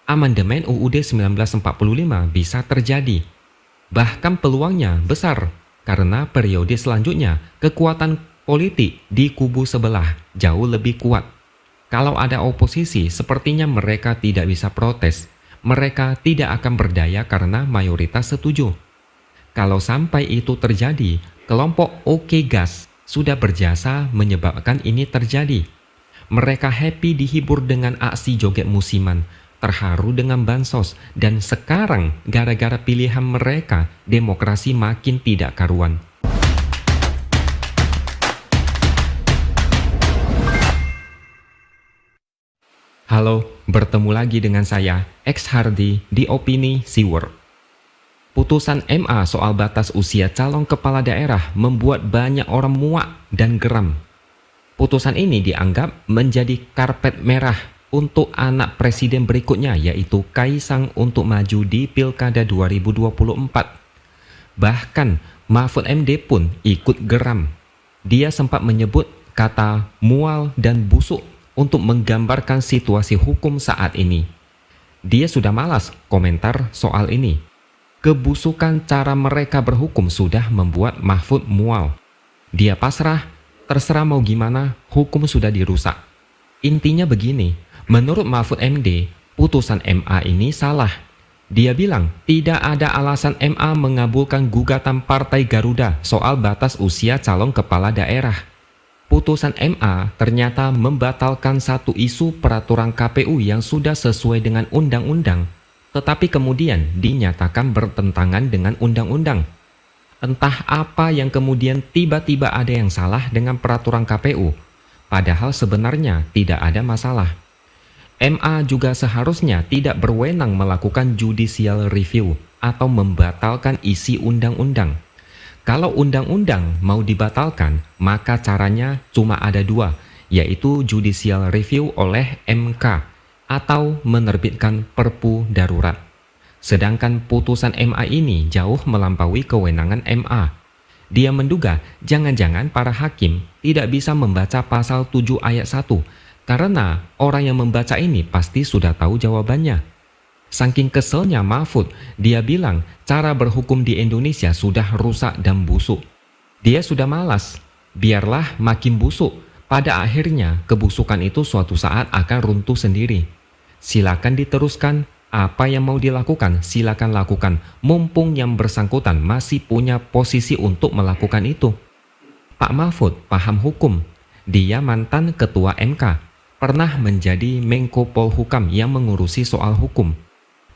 amandemen UUD 1945 bisa terjadi. Bahkan peluangnya besar karena periode selanjutnya kekuatan politik di kubu sebelah jauh lebih kuat. Kalau ada oposisi, sepertinya mereka tidak bisa protes. Mereka tidak akan berdaya karena mayoritas setuju. Kalau sampai itu terjadi, kelompok Oke Gas sudah berjasa menyebabkan ini terjadi. Mereka happy dihibur dengan aksi joget musiman, terharu dengan bansos, dan sekarang gara-gara pilihan mereka, demokrasi makin tidak karuan. Halo, bertemu lagi dengan saya, X Hardy di Opini Siwer. Putusan MA soal batas usia calon kepala daerah membuat banyak orang muak dan geram. Putusan ini dianggap menjadi karpet merah untuk anak presiden berikutnya, yaitu Kaisang untuk maju di Pilkada 2024. Bahkan Mahfud MD pun ikut geram. Dia sempat menyebut kata mual dan busuk untuk menggambarkan situasi hukum saat ini. Dia sudah malas komentar soal ini. Kebusukan cara mereka berhukum sudah membuat Mahfud mual. Dia pasrah, terserah mau gimana, hukum sudah dirusak. Intinya begini, menurut Mahfud MD, putusan MA ini salah. Dia bilang tidak ada alasan MA mengabulkan gugatan Partai Garuda soal batas usia calon kepala daerah. Putusan MA ternyata membatalkan satu isu peraturan KPU yang sudah sesuai dengan undang-undang, tetapi kemudian dinyatakan bertentangan dengan undang-undang. Entah apa yang kemudian tiba-tiba ada yang salah dengan peraturan KPU, padahal sebenarnya tidak ada masalah. MA juga seharusnya tidak berwenang melakukan judicial review atau membatalkan isi undang-undang. Kalau undang-undang mau dibatalkan, maka caranya cuma ada dua, yaitu judicial review oleh MK atau menerbitkan perpu darurat. Sedangkan putusan MA ini jauh melampaui kewenangan MA. Dia menduga jangan-jangan para hakim tidak bisa membaca pasal 7 ayat 1 karena orang yang membaca ini pasti sudah tahu jawabannya. Saking keselnya Mahfud, dia bilang cara berhukum di Indonesia sudah rusak dan busuk. Dia sudah malas, biarlah makin busuk. Pada akhirnya kebusukan itu suatu saat akan runtuh sendiri. Silakan diteruskan, apa yang mau dilakukan silakan lakukan, mumpung yang bersangkutan masih punya posisi untuk melakukan itu. Pak Mahfud paham hukum, dia mantan ketua MK, pernah menjadi Menko Polhukam yang mengurusi soal hukum.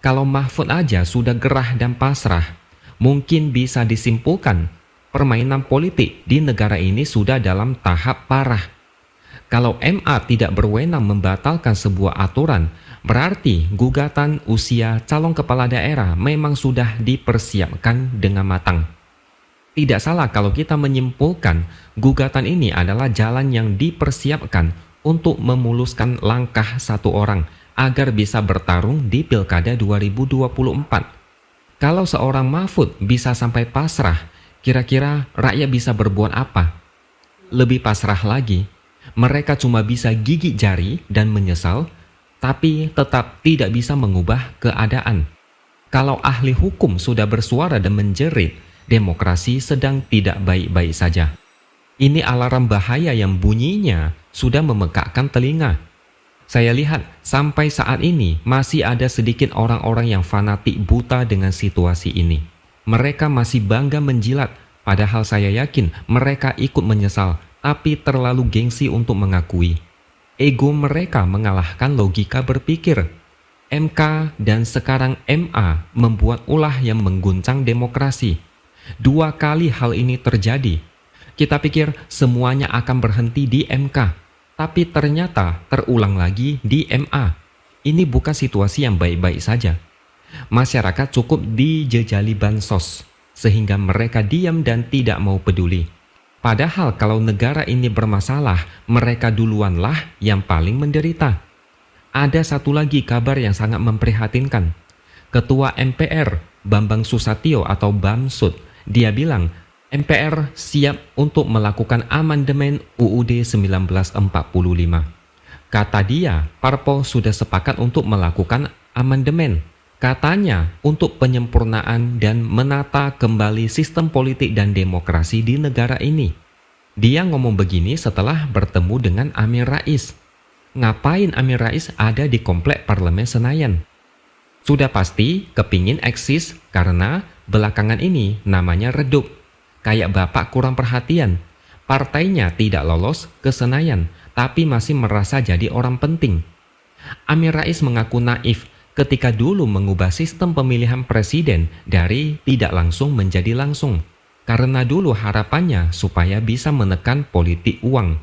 Kalau Mahfud aja sudah gerah dan pasrah, mungkin bisa disimpulkan permainan politik di negara ini sudah dalam tahap parah. Kalau MA tidak berwenang membatalkan sebuah aturan, berarti gugatan usia calon kepala daerah memang sudah dipersiapkan dengan matang. Tidak salah kalau kita menyimpulkan gugatan ini adalah jalan yang dipersiapkan untuk memuluskan langkah satu orang agar bisa bertarung di Pilkada 2024. Kalau seorang Mahfud bisa sampai pasrah, kira-kira rakyat bisa berbuat apa? Lebih pasrah lagi, mereka cuma bisa gigit jari dan menyesal, tapi tetap tidak bisa mengubah keadaan. Kalau ahli hukum sudah bersuara dan menjerit, demokrasi sedang tidak baik-baik saja. Ini alarm bahaya yang bunyinya sudah memekakkan telinga. Saya lihat sampai saat ini masih ada sedikit orang-orang yang fanatik buta dengan situasi ini. Mereka masih bangga menjilat, padahal saya yakin mereka ikut menyesal, tapi terlalu gengsi untuk mengakui. Ego mereka mengalahkan logika berpikir. MK dan sekarang MA membuat ulah yang mengguncang demokrasi. 2 kali hal ini terjadi. Kita pikir semuanya akan berhenti di MK. Tapi ternyata terulang lagi di MA. Ini bukan situasi yang baik-baik saja. Masyarakat cukup dijejali bansos, sehingga mereka diam dan tidak mau peduli. Padahal kalau negara ini bermasalah, mereka duluanlah yang paling menderita. Ada satu lagi kabar yang sangat memprihatinkan. Ketua MPR, Bambang Susatyo atau Bamsud, dia bilang, MPR siap untuk melakukan amandemen UUD 1945. Kata dia, parpol sudah sepakat untuk melakukan amandemen, katanya untuk penyempurnaan dan menata kembali sistem politik dan demokrasi di negara ini. Dia ngomong begini setelah bertemu dengan Amin Rais. Ngapain Amin Rais ada di komplek Parlemen Senayan? Sudah pasti kepingin eksis karena belakangan ini namanya redup. Kayak bapak kurang perhatian. Partainya tidak lolos ke Senayan, tapi masih merasa jadi orang penting. Amin Rais mengaku naif ketika dulu mengubah sistem pemilihan presiden dari tidak langsung menjadi langsung. Karena dulu harapannya supaya bisa menekan politik uang.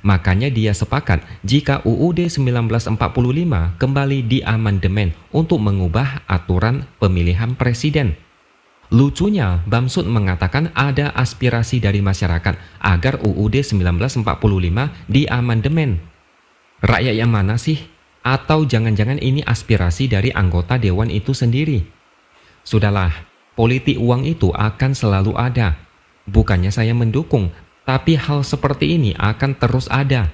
Makanya dia sepakat jika UUD 1945 kembali diamandemen untuk mengubah aturan pemilihan presiden. Lucunya, Bamsud mengatakan ada aspirasi dari masyarakat agar UUD 1945 diamandemen. Rakyat yang mana sih? Atau jangan-jangan ini aspirasi dari anggota dewan itu sendiri? Sudahlah, politik uang itu akan selalu ada. Bukannya saya mendukung, tapi hal seperti ini akan terus ada.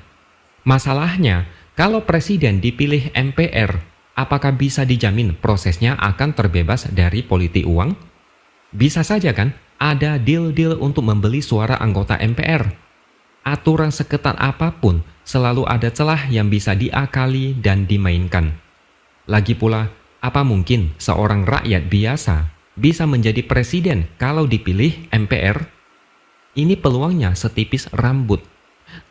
Masalahnya, kalau presiden dipilih MPR, apakah bisa dijamin prosesnya akan terbebas dari politik uang? Bisa saja kan, ada deal-deal untuk membeli suara anggota MPR. Aturan seketat apapun, selalu ada celah yang bisa diakali dan dimainkan. Lagi pula, apa mungkin seorang rakyat biasa bisa menjadi presiden kalau dipilih MPR? Ini peluangnya setipis rambut.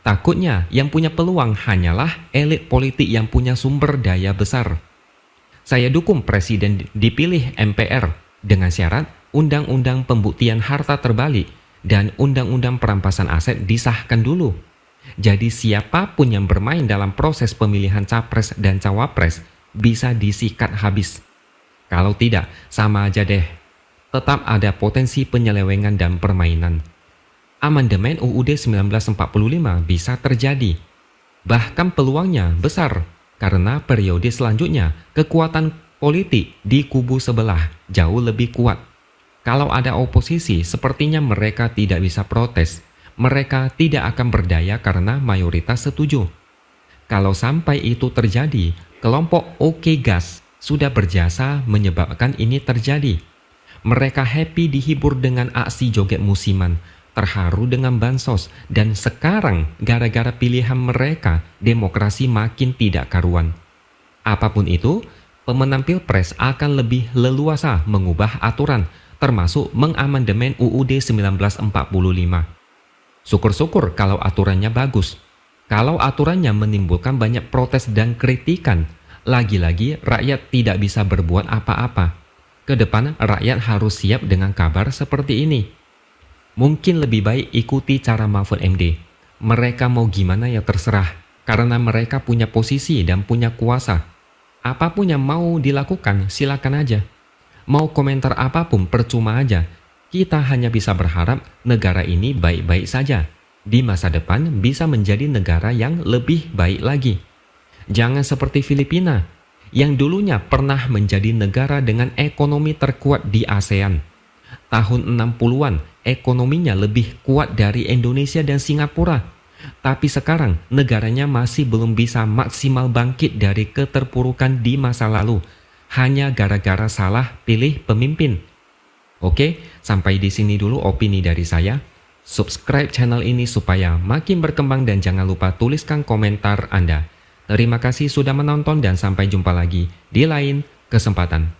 Takutnya yang punya peluang hanyalah elit politik yang punya sumber daya besar. Saya dukung presiden dipilih MPR dengan syarat Undang-Undang Pembuktian Harta Terbalik dan Undang-Undang Perampasan Aset disahkan dulu. Jadi siapapun yang bermain dalam proses pemilihan capres dan cawapres bisa disikat habis. Kalau tidak, sama aja deh. Tetap ada potensi penyelewengan dan permainan. Amandemen UUD 1945 bisa terjadi. Bahkan peluangnya besar karena periode selanjutnya kekuatan politik di kubu sebelah jauh lebih kuat. Kalau ada oposisi, sepertinya mereka tidak bisa protes. Mereka tidak akan berdaya karena mayoritas setuju. Kalau sampai itu terjadi, kelompok Oke Gas sudah berjasa menyebabkan ini terjadi. Mereka happy dihibur dengan aksi joget musiman, terharu dengan bansos, dan sekarang gara-gara pilihan mereka, demokrasi makin tidak karuan. Apapun itu, pemenang Pilpres akan lebih leluasa mengubah aturan, termasuk mengamandemen UUD 1945. Syukur-syukur kalau aturannya bagus. Kalau aturannya menimbulkan banyak protes dan kritikan, lagi-lagi rakyat tidak bisa berbuat apa-apa. Ke depan rakyat harus siap dengan kabar seperti ini. Mungkin lebih baik ikuti cara Mahfud MD. Mereka mau gimana ya terserah, karena mereka punya posisi dan punya kuasa. Apapun yang mau dilakukan, silakan aja. Mau komentar apapun percuma aja. Kita hanya bisa berharap negara ini baik-baik saja. Di masa depan bisa menjadi negara yang lebih baik lagi. Jangan seperti Filipina, yang dulunya pernah menjadi negara dengan ekonomi terkuat di ASEAN. Tahun 60-an, ekonominya lebih kuat dari Indonesia dan Singapura. Tapi sekarang negaranya masih belum bisa maksimal bangkit dari keterpurukan di masa lalu. Hanya gara-gara salah pilih pemimpin. Oke, sampai di sini dulu opini dari saya. Subscribe channel ini supaya makin berkembang dan jangan lupa tuliskan komentar Anda. Terima kasih sudah menonton dan sampai jumpa lagi di lain kesempatan.